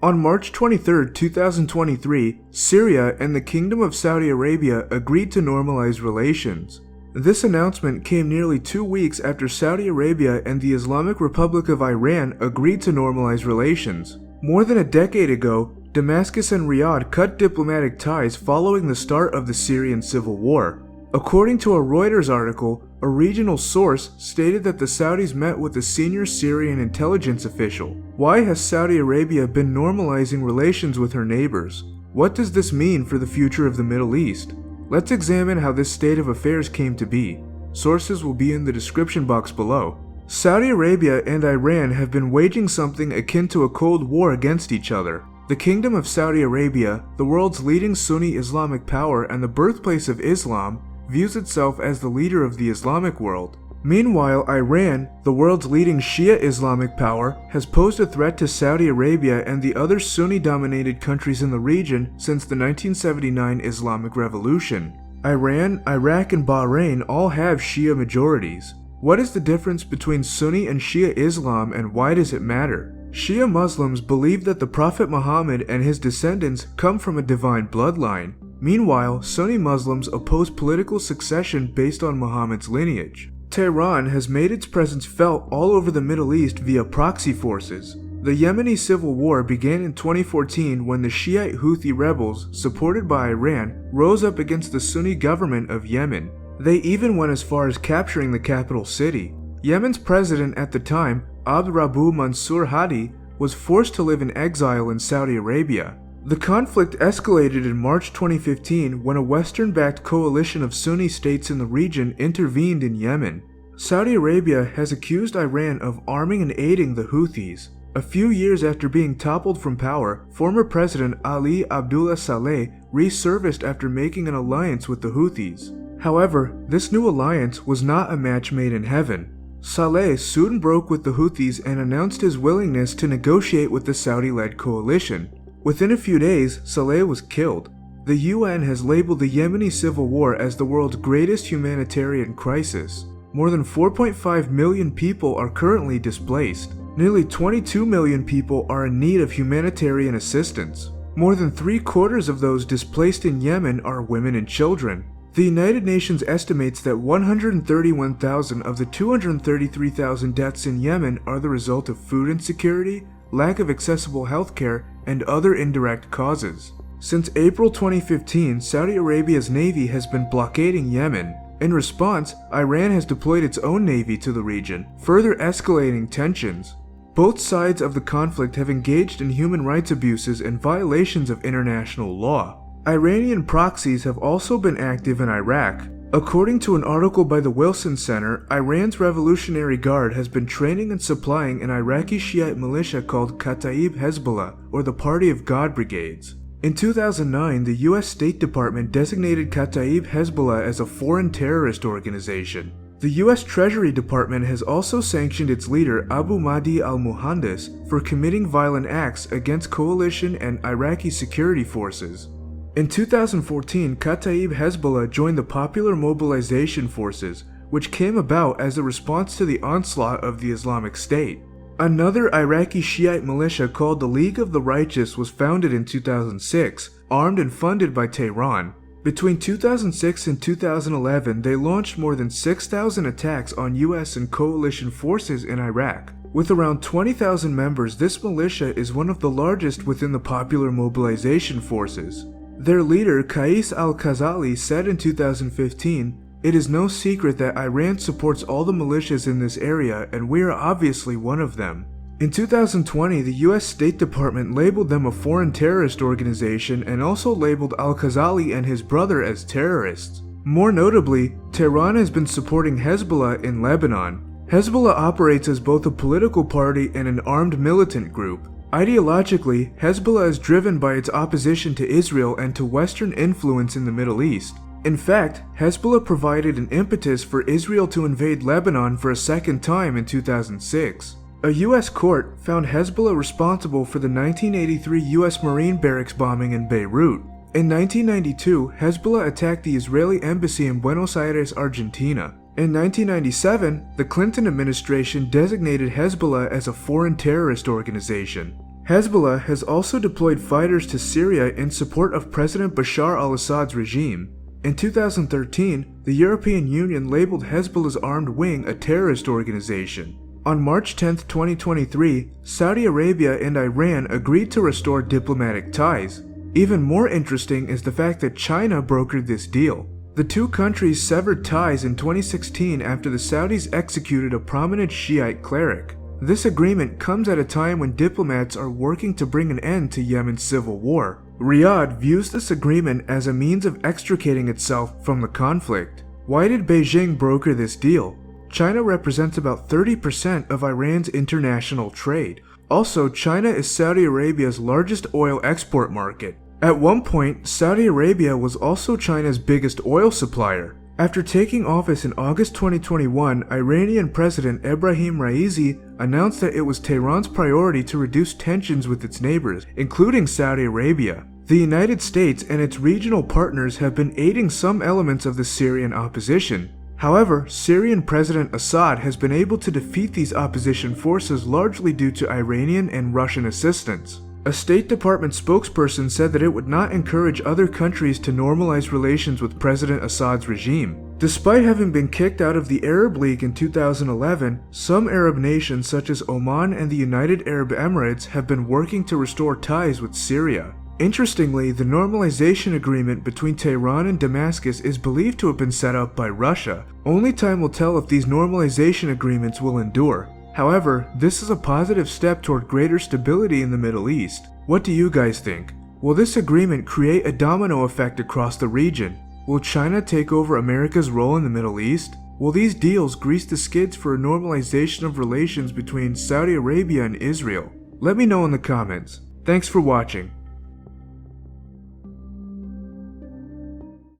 On March 23, 2023, Syria and the Kingdom of Saudi Arabia agreed to normalize relations. This announcement came nearly 2 weeks after Saudi Arabia and the Islamic Republic of Iran agreed to normalize relations. More than a decade ago, Damascus and Riyadh cut diplomatic ties following the start of the Syrian civil war. According to a Reuters article, a regional source stated that the Saudis met with a senior Syrian intelligence official. Why has Saudi Arabia been normalizing relations with her neighbors? What does this mean for the future of the Middle East? Let's examine how this state of affairs came to be. Sources will be in the description box below. Saudi Arabia and Iran have been waging something akin to a Cold War against each other. The Kingdom of Saudi Arabia, the world's leading Sunni Islamic power and the birthplace of Islam, views itself as the leader of the Islamic world. Meanwhile, Iran, the world's leading Shia Islamic power, has posed a threat to Saudi Arabia and the other Sunni-dominated countries in the region since the 1979 Islamic Revolution. Iran, Iraq, and Bahrain all have Shia majorities. What is the difference between Sunni and Shia Islam, and why does it matter? Shia Muslims believe that the Prophet Muhammad and his descendants come from a divine bloodline. Meanwhile, Sunni Muslims oppose political succession based on Muhammad's lineage. Tehran has made its presence felt all over the Middle East via proxy forces. The Yemeni civil war began in 2014 when the Shiite Houthi rebels, supported by Iran, rose up against the Sunni government of Yemen. They even went as far as capturing the capital city. Yemen's president at the time, Abd Rabbu Mansur Hadi, was forced to live in exile in Saudi Arabia. The conflict escalated in March 2015 when a Western-backed coalition of Sunni states in the region intervened in Yemen. Saudi Arabia has accused Iran of arming and aiding the Houthis. A few years after being toppled from power, former President Ali Abdullah Saleh resurfaced after making an alliance with the Houthis. However, this new alliance was not a match made in heaven. Saleh soon broke with the Houthis and announced his willingness to negotiate with the Saudi-led coalition. Within a few days, Saleh was killed. The UN has labeled the Yemeni civil war as the world's greatest humanitarian crisis. More than 4.5 million people are currently displaced. Nearly 22 million people are in need of humanitarian assistance. More than 3/4 of those displaced in Yemen are women and children. The United Nations estimates that 131,000 of the 233,000 deaths in Yemen are the result of food insecurity, lack of accessible healthcare, and other indirect causes. Since April 2015, Saudi Arabia's navy has been blockading Yemen. In response, Iran has deployed its own navy to the region, further escalating tensions. Both sides of the conflict have engaged in human rights abuses and violations of international law. Iranian proxies have also been active in Iraq. According to an article by the Wilson Center, Iran's Revolutionary Guard has been training and supplying an Iraqi Shiite militia called Kataib Hezbollah, or the Party of God Brigades. In 2009, the US State Department designated Kataib Hezbollah as a foreign terrorist organization. The US Treasury Department has also sanctioned its leader Abu Mahdi al-Muhandis for committing violent acts against coalition and Iraqi security forces. In 2014, Kataib Hezbollah joined the Popular Mobilization Forces, which came about as a response to the onslaught of the Islamic State. Another Iraqi Shiite militia called the League of the Righteous was founded in 2006, armed and funded by Tehran. Between 2006 and 2011, they launched more than 6,000 attacks on US and coalition forces in Iraq. With around 20,000 members, this militia is one of the largest within the Popular Mobilization Forces. Their leader, Qais al-Khazali, said in 2015, "It is no secret that Iran supports all the militias in this area, and we are obviously one of them." In 2020, the US State Department labeled them a foreign terrorist organization and also labeled al-Khazali and his brother as terrorists. More notably, Tehran has been supporting Hezbollah in Lebanon. Hezbollah operates as both a political party and an armed militant group. Ideologically, Hezbollah is driven by its opposition to Israel and to Western influence in the Middle East. In fact, Hezbollah provided an impetus for Israel to invade Lebanon for a second time in 2006. A US court found Hezbollah responsible for the 1983 US Marine barracks bombing in Beirut. In 1992, Hezbollah attacked the Israeli embassy in Buenos Aires, Argentina. In 1997, the Clinton administration designated Hezbollah as a foreign terrorist organization. Hezbollah has also deployed fighters to Syria in support of President Bashar al-Assad's regime. In 2013, the European Union labeled Hezbollah's armed wing a terrorist organization. On March 10, 2023, Saudi Arabia and Iran agreed to restore diplomatic ties. Even more interesting is the fact that China brokered this deal. The two countries severed ties in 2016 after the Saudis executed a prominent Shiite cleric. This agreement comes at a time when diplomats are working to bring an end to Yemen's civil war. Riyadh views this agreement as a means of extricating itself from the conflict. Why did Beijing broker this deal? China represents about 30% of Iran's international trade. Also, China is Saudi Arabia's largest oil export market. At one point, Saudi Arabia was also China's biggest oil supplier. After taking office in August 2021, Iranian President Ebrahim Raisi announced that it was Tehran's priority to reduce tensions with its neighbors, including Saudi Arabia. The United States and its regional partners have been aiding some elements of the Syrian opposition. However, Syrian President Assad has been able to defeat these opposition forces largely due to Iranian and Russian assistance. A State Department spokesperson said that it would not encourage other countries to normalize relations with President Assad's regime. Despite having been kicked out of the Arab League in 2011, some Arab nations such as Oman and the United Arab Emirates have been working to restore ties with Syria. Interestingly, the normalization agreement between Tehran and Damascus is believed to have been set up by Russia. Only time will tell if these normalization agreements will endure. However, this is a positive step toward greater stability in the Middle East. What do you guys think? Will this agreement create a domino effect across the region? Will China take over America's role in the Middle East? Will these deals grease the skids for a normalization of relations between Saudi Arabia and Israel? Let me know in the comments. Thanks for watching.